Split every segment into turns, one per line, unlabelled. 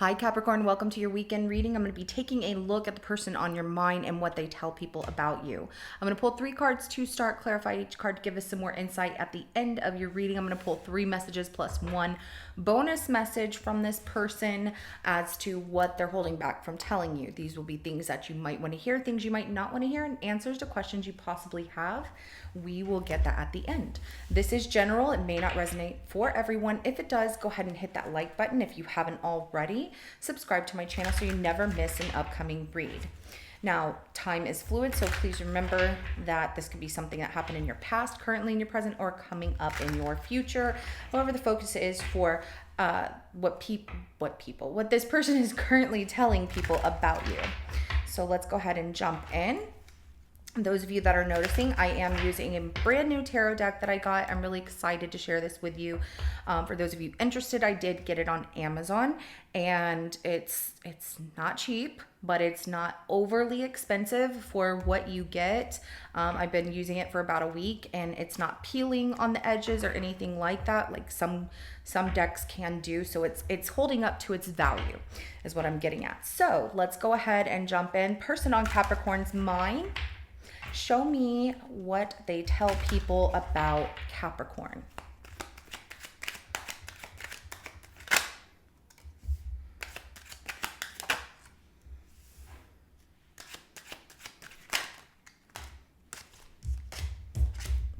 Hi Capricorn, welcome to your weekend reading. I'm going to be taking a look at the person on your mind and what they tell people about you. I'm going to pull 3 cards to start, clarify each card to give us some more insight at the end of your reading. I'm going to pull 3 messages plus 1 bonus message from this person as to what they're holding back from telling you. These will be things that you might want to hear, things you might not want to hear, and answers to questions you possibly have. We will get that at the end. This is general. It may not resonate for everyone. If it does, go ahead and hit that like button if you haven't already. Subscribe to my channel so you never miss an upcoming read. Now, time is fluid, so please remember that this could be something that happened in your past, currently in your present, or coming up in your future. However, the focus is for what this person is currently telling people about you. So let's go ahead and jump in. Those of you that are noticing, I am using a brand new tarot deck that I got. I'm really excited to share this with you. For those of you interested, I did get it on Amazon, and it's not cheap, but it's not overly expensive for what you get. I've been using it for about a week, and it's not peeling on the edges or anything like that, like some decks can do. So it's holding up to its value, is what I'm getting at. So let's go ahead and jump in. Person on Capricorn's mind. Show me what they tell people about Capricorn.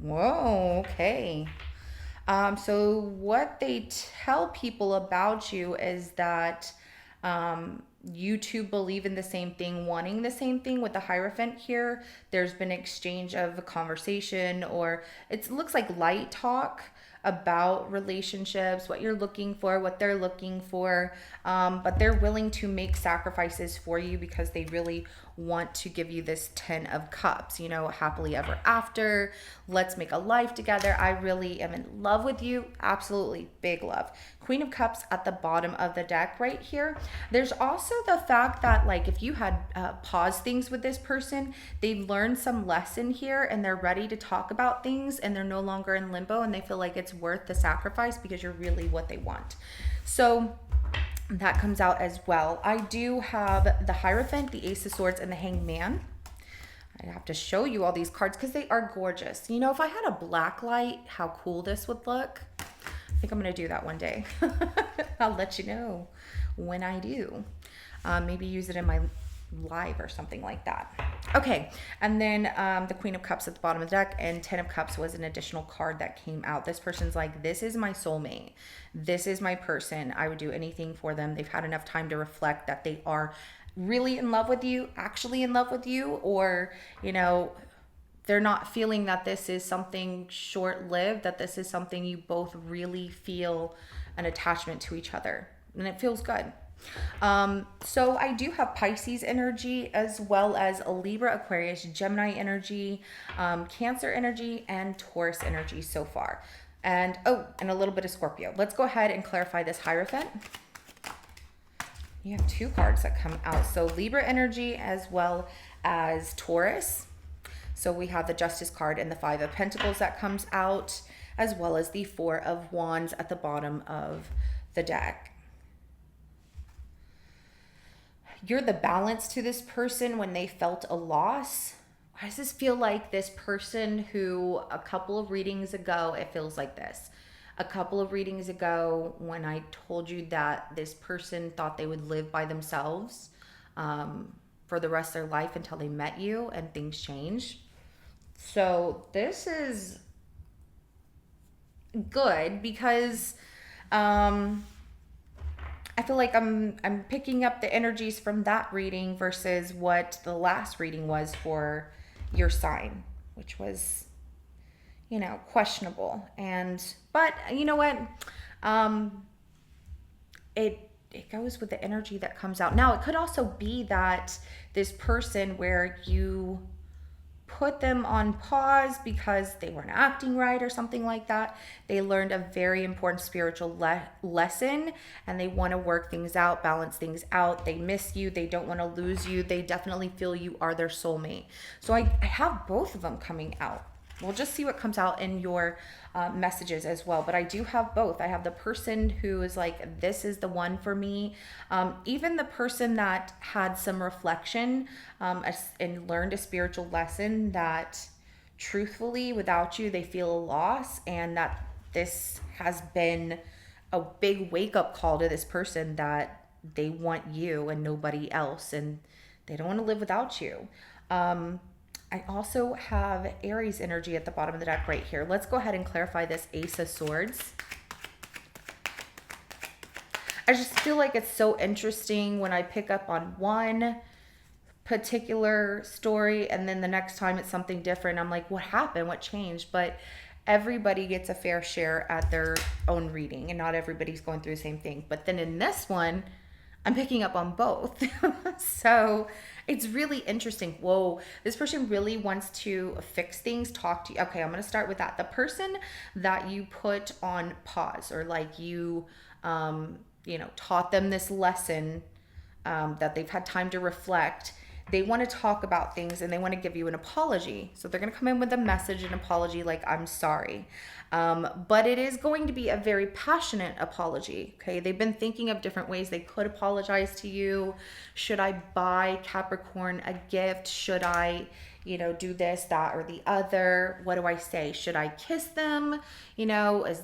Whoa, okay. So what they tell people about you is that you two believe in the same thing, wanting the same thing. With the Hierophant here, there's been exchange of a conversation, or it looks like light talk about relationships, what you're looking for, what they're looking for, but they're willing to make sacrifices for you because they really want to give you this 10 of Cups, you know, happily ever after, let's make a life together, I really am in love with you. Absolutely, big love. Queen of Cups at the bottom of the deck right here. There's also the fact that, like, if you had paused things with this person, they've learned some lesson here and they're ready to talk about things, and they're no longer in limbo, and they feel like it's worth the sacrifice because you're really what they want. So that comes out as well. I do have the Hierophant, the Ace of Swords, and the Hanged Man. I have to show you all these cards because they are gorgeous. You know, if I had a black light, how cool this would look. I think I'm going to do that one day. I'll let you know when I do. Maybe use it in my live or something like that. Okay, and then the Queen of Cups at the bottom of the deck, and 10 of Cups was an additional card that came out. This person's like, this is my soulmate. This is my person. I would do anything for them. They've had enough time to reflect that they are really in love with you, actually in love with you, or, you know, they're not feeling that this is something short-lived, that this is something you both really feel an attachment to each other, and it feels good. So I do have Pisces energy, as well as a Libra, Aquarius, Gemini energy, Cancer energy, and Taurus energy so far. And and a little bit of Scorpio. Let's go ahead and clarify this Hierophant. You have 2 cards that come out. So Libra energy as well as Taurus. So we have the Justice card and the 5 of Pentacles that comes out, as well as the 4 of Wands at the bottom of the deck. You're the balance to this person when they felt a loss. Why does this feel like this person who a couple of readings ago, it feels like this. A couple of readings ago, when I told you that this person thought they would live by themselves for the rest of their life until they met you, and things changed. So this is good because I feel like I'm picking up the energies from that reading versus what the last reading was for your sign, which was, you know, questionable. But you know what? It goes with the energy that comes out. Now, it could also be that this person, where you put them on pause because they weren't acting right or something like that, they learned a very important spiritual lesson, and they want to work things out, balance things out. They miss you. They don't want to lose you. They definitely feel you are their soulmate. So I have both of them coming out. we'll just see what comes out in your messages as well. But I do have both. I have the person who is like, this is the one for me. Even the person that had some reflection and learned a spiritual lesson that truthfully, without you, they feel a loss, and that this has been a big wake up call to this person that they want you and nobody else, and they don't want to live without you. I also have Aries energy at the bottom of the deck right here. Let's go ahead and clarify this Ace of Swords. I just feel like it's so interesting when I pick up on one particular story and then the next time it's something different. I'm like, what happened? What changed? But everybody gets a fair share at their own reading, and not everybody's going through the same thing. But then in this one, I'm picking up on both. So it's really interesting. Whoa, this person really wants to fix things, talk to you. Okay, I'm going to start with that. The person that you put on pause, or like you, taught them this lesson, that they've had time to reflect. They want to talk about things and they want to give you an apology. So they're going to come in with a message, an apology, like, I'm sorry. But it is going to be a very passionate apology. Okay. They've been thinking of different ways they could apologize to you. Should I buy Capricorn a gift? Should I, do this, that, or the other? What do I say? Should I kiss them? As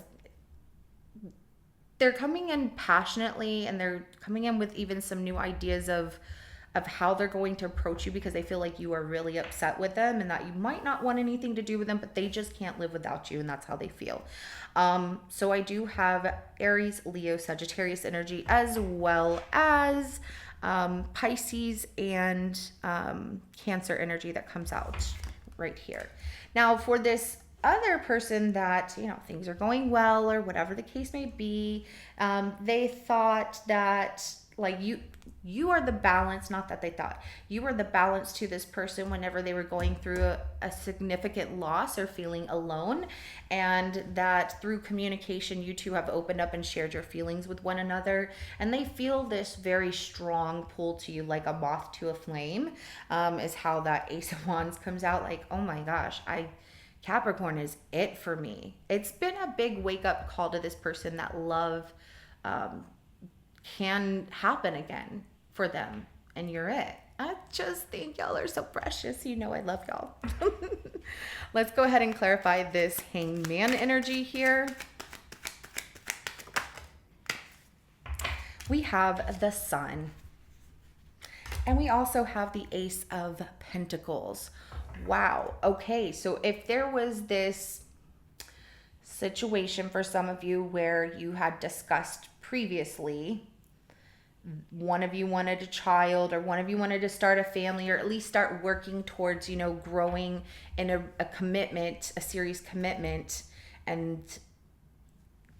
they're coming in passionately, and they're coming in with even some new ideas of how they're going to approach you, because they feel like you are really upset with them and that you might not want anything to do with them, but they just can't live without you, and that's how they feel. So I do have Aries, Leo, Sagittarius energy, as well as Pisces and Cancer energy that comes out right here. Now for this other person that, things are going well or whatever the case may be, they thought that, like, you are the balance, not that they thought. You were the balance to this person whenever they were going through a significant loss or feeling alone, and that through communication, you two have opened up and shared your feelings with one another, and they feel this very strong pull to you, like a moth to a flame, is how that Ace of Wands comes out. Like, oh my gosh, Capricorn is it for me. It's been a big wake up call to this person that love can happen again for them, and you're it. I just think y'all are so precious. I love y'all. Let's go ahead and clarify this Hangman energy here. We have the Sun, and we also have the Ace of Pentacles. Wow. Okay, so if there was this situation for some of you where you had discussed previously, one of you wanted a child, or one of you wanted to start a family, or at least start working towards, growing in a commitment, a serious commitment, and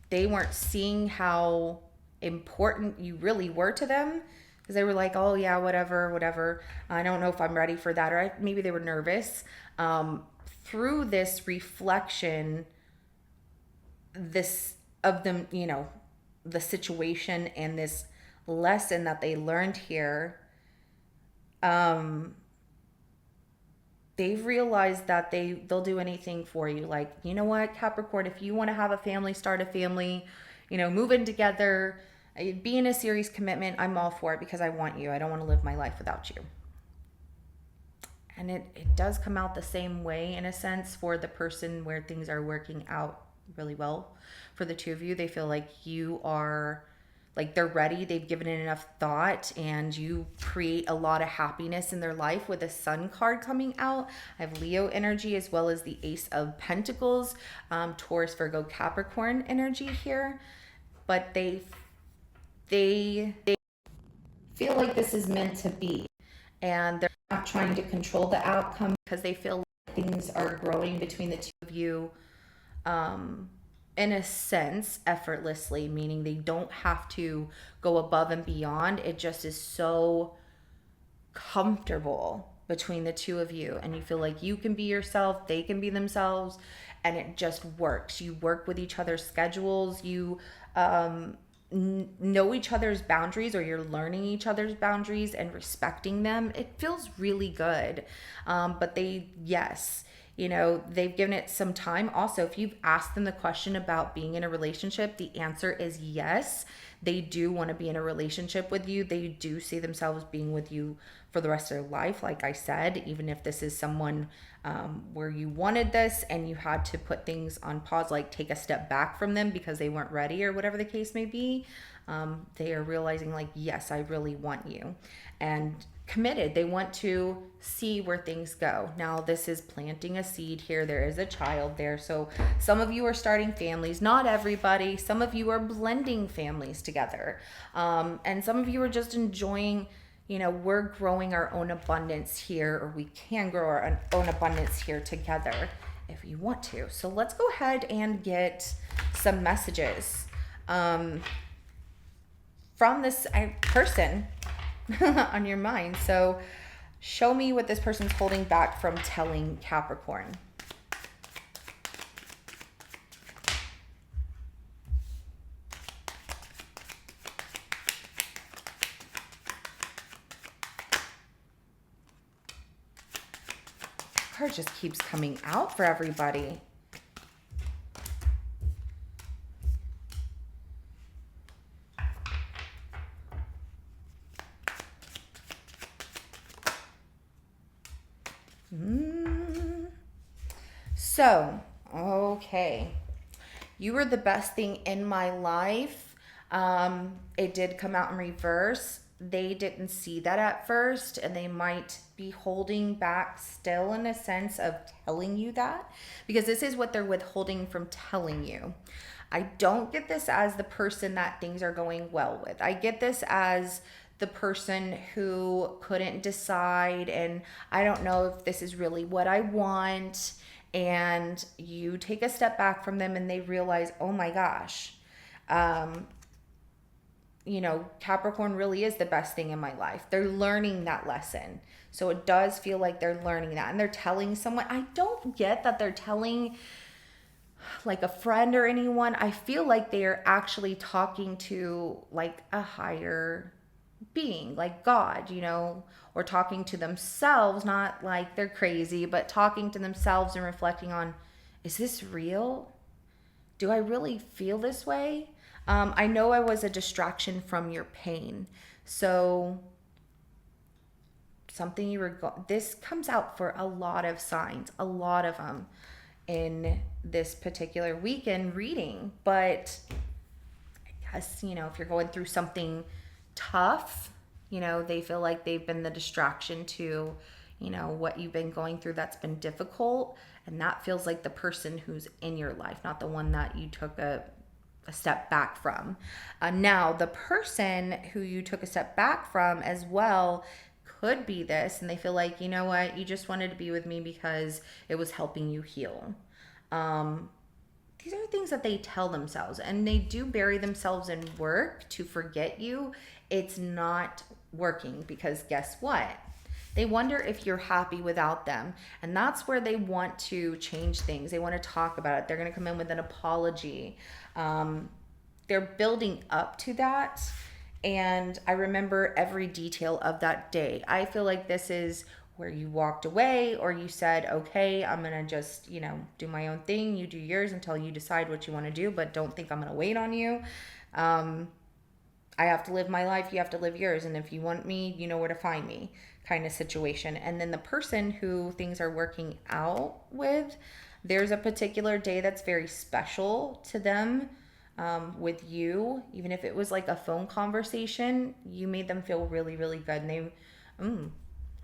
they weren't seeing how important you really were to them, because they were like, oh yeah, whatever. I don't know if I'm ready for that. Or maybe they were nervous. Through this reflection, of them, the situation and this lesson that they learned here, they've realized that they'll do anything for you. Like, you know what, Capricorn, if you want to have a family, start a family, move in together, be in a serious commitment, I'm all for it, because I want you. I don't want to live my life without you. And it does come out the same way, in a sense, for the person where things are working out really well for the two of you. They feel like you are, like, they're ready. They've given it enough thought, and you create a lot of happiness in their life with the Sun card coming out. I have Leo energy, as well as the Ace of Pentacles, Taurus, Virgo, Capricorn energy here. But they feel like this is meant to be, and they're not trying to control the outcome, because they feel like things are growing between the two of you, in a sense, effortlessly, meaning they don't have to go above and beyond. It just is so comfortable between the two of you, and you feel like you can be yourself, they can be themselves, and it just works. You work with each other's schedules. You know each other's boundaries, or you're learning each other's boundaries and respecting them. It feels really good. But yes, They've given it some time. Also, if you've asked them the question about being in a relationship, the answer is yes. They do want to be in a relationship with you. They do see themselves being with you for the rest of their life. Like I said, even if this is someone where you wanted this and you had to put things on pause, like take a step back from them because they weren't ready or whatever the case may be, they are realizing, like, yes, I really want you. And committed. They want to see where things go. Now, this is planting a seed here. There is a child there. So some of you are starting families, not everybody. Some of you are blending families together. And some of you are just enjoying, we're growing our own abundance here, or we can grow our own abundance here together if you want to. So let's go ahead and get some messages from this person on your mind. So show me what this person's holding back from telling Capricorn. Card just keeps coming out for everybody. So, okay. You were the best thing in my life. It did come out in reverse. They didn't see that at first, and they might be holding back still in a sense of telling you that, because this is what they're withholding from telling you. I don't get this as the person that things are going well with. I get this as the person who couldn't decide, and I don't know if this is really what I want. And you take a step back from them and they realize, oh my gosh, Capricorn really is the best thing in my life. They're learning that lesson. So it does feel like they're learning that, and they're telling someone. I don't get that they're telling like a friend or anyone. I feel like they are actually talking to like a higher being, like God, or talking to themselves, not like they're crazy, but talking to themselves and reflecting on, is this real? Do I really feel this way? I know I was a distraction from your pain. So something this comes out for a lot of signs, a lot of them in this particular weekend reading. But I guess, if you're going through something tough, they feel like they've been the distraction to, what you've been going through that's been difficult. And that feels like the person who's in your life, not the one that you took a step back from. Now, the person who you took a step back from as well could be this, and they feel like, you know what, you just wanted to be with me because it was helping you heal. These are things that they tell themselves, and they do bury themselves in work to forget you. It's not working, because guess what? They wonder if you're happy without them. And that's where they want to change things. They want to talk about it. They're going to come in with an apology. They're building up to that. And I remember every detail of that day. I feel like this is where you walked away, or you said, okay, I'm going to just, do my own thing. You do yours until you decide what you want to do, but don't think I'm going to wait on you. I have to live my life. You have to live yours. And if you want me, you know where to find me, kind of situation. And then the person who things are working out with, there's a particular day that's very special to them. With you, even if it was like a phone conversation, you made them feel really, really good. And they,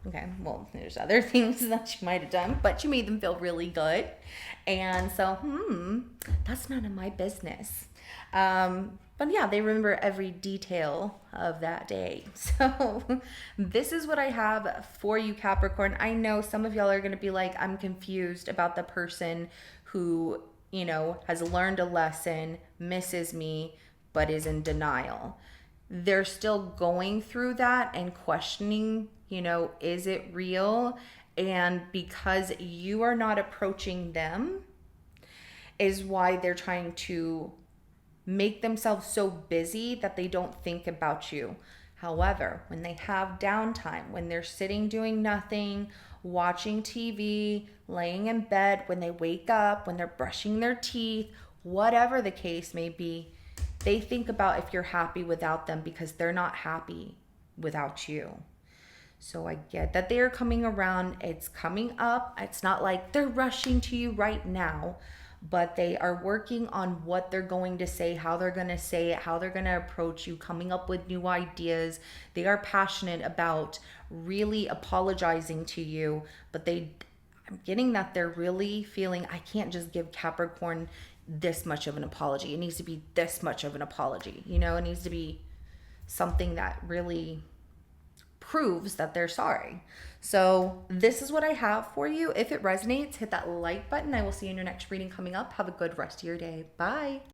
okay, well, there's other things that you might have done, but you made them feel really good. And so, that's none of my business. But yeah, they remember every detail of that day. So this is what I have for you, Capricorn. I know some of y'all are going to be like, I'm confused about the person who, has learned a lesson, misses me, but is in denial. They're still going through that and questioning, is it real? And because you are not approaching them is why they're trying to make themselves so busy that they don't think about you. However, when they have downtime, when they're sitting doing nothing, watching TV, laying in bed, when they wake up, when they're brushing their teeth, whatever the case may be, they think about if you're happy without them because they're not happy without you. So I get that they are coming around. It's coming up. It's not like they're rushing to you right now, but they are working on what they're going to say, how they're going to say it, how they're going to approach you, coming up with new ideas. They are passionate about really apologizing to you, but I'm getting that they're really feeling I can't just give Capricorn this much of an apology. It needs to be this much of an apology. It needs to be something that really proves that they're sorry. So, this is what I have for you. If it resonates, hit that like button. I will see you in your next reading coming up. Have a good rest of your day. Bye.